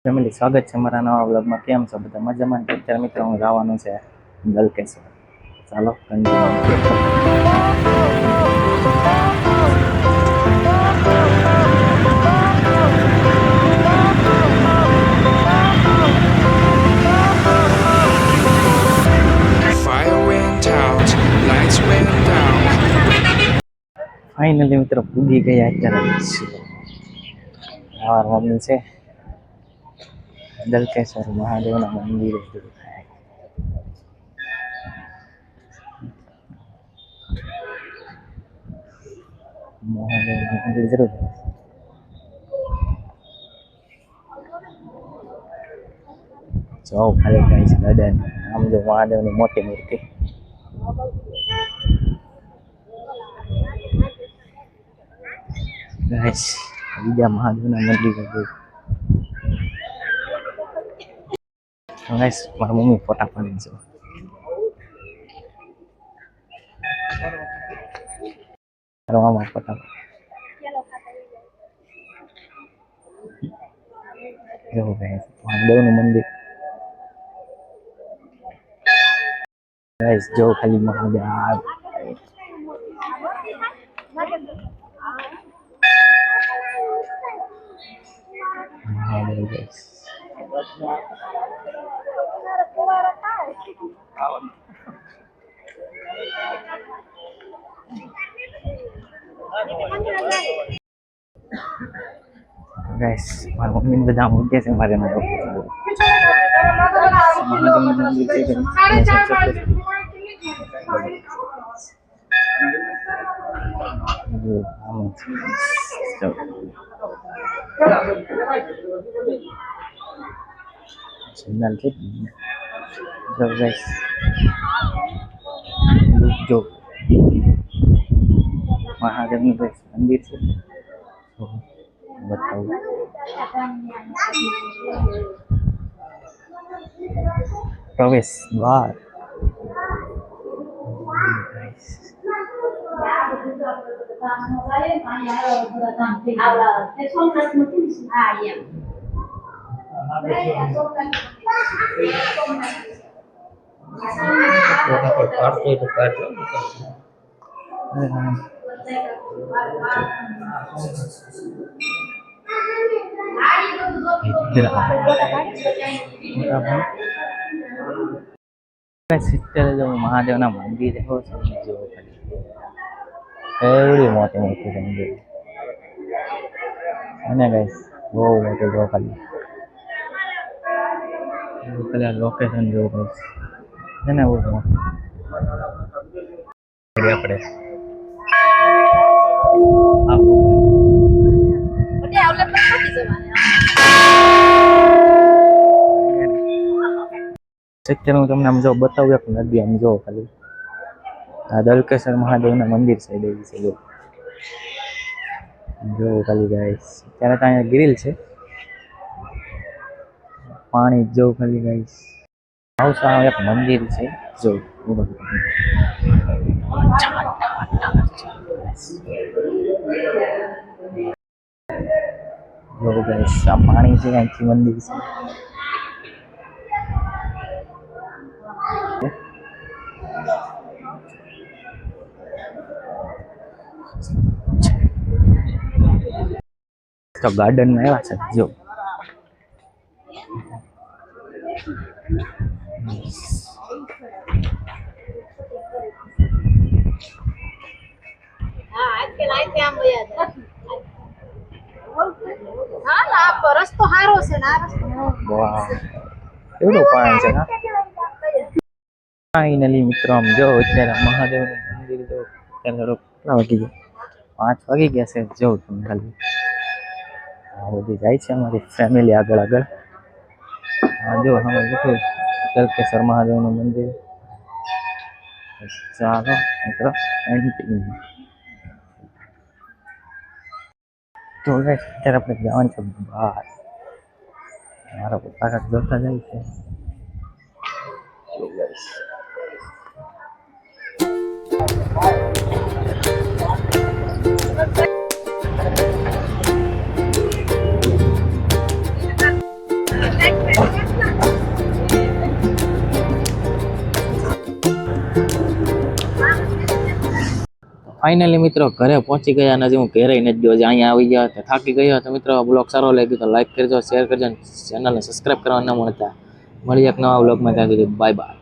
Family સ્વાગત છે મારા નવા વ્લોગમાં. કેમ છો બધા મજામાં? અત્યારે મિત્રો હું જવાનું છે ગલકેશ્વર. ચાલો ફાઇનલી મિત્રો પૂગી ગયા. અત્યારે સવાર મમ્મી છે દલકેશ્વર મહાદેવના મંદિરે. મહાદેવના મંદિર જરૂર જો ખાલી ગાય છે દાદા. આમ જો મહાદેવની મોટી મૂર્તિ. ગાઈસ બીજા મહાદેવના મંદિર ગાઈસ મારા મમ્મી ફોટા પાડી છે. મામા ફોટા જો ગાઈસ મહાદેવનું મંદિર. ગાઈસ જો ખાલી Mahadev guys. Guys, malam ini udah jamu dia kemarin aku. Senang sih, so guys, lucu, Mahadev nih guys, mandir sih, buat tahu. Prowes, luar, guys. મહાદેવના મંદિર એવડી મોટી મોટી મંદિર અને ગાઈસ બહુ મોટું જો ખાલી લોકેશન જોવું ગાઈસ છે ને બહુ મોટું. આપણે અત્યારે હું તમને આમ જો બતાવું એક નદી. આમ જો ખાલી આ દલકેશ્વર મહાદેવના મંદિર સાઈડ એવી છે જો ખાલી ગાઈસ. ત્યારે તો અહીંયા ગ્રીલ છે, પાણી જો ખાલી ગાઈસ. આવસા એક મંદિર છે જો ગાઈસ. આ પાણી છે, અહીંથી મંદિર છે. તો ગાર્ડન માં આવ્યા છે જો રસ્તો સારો છે ને આ રસ્તો એવડું પાણી છે. ફાઇનલી મિત્રો આમ જો અત્યારે મહાદેવનું મંદિર જો અત્યારે કેટલા વાગી ગયા? 5 વાગી ગયા છે. જો તમે ખાલી આ બધી જાય છે અમારી ફેમિલી આગળ આગળ. જો હવે દેખો દલકેશ્વર મહાદેવનું મંદિર. ચાલો મિત્રો તો ગાઈસ અત્યારે આપણે જવાનું છે બહાર. મારા પપ્પા કાંઈક જોતા જાય છે. ફાઇનલી મિત્રો ઘરે પહોંચી ગયા અને હજી હું ઘરે નથી ગયો. અહીંયા આવી ગયા તો થાકી ગયો. તો મિત્રો બ્લોગ સારો લાગ્યો તો લાઈક કરજો, શેર કરજો, ચેનલને સબસ્ક્રાઈબ કરવા ન મળતા. મળીએ એક નવા બ્લોગમાં. ત્યાં સુધી બાય બાય.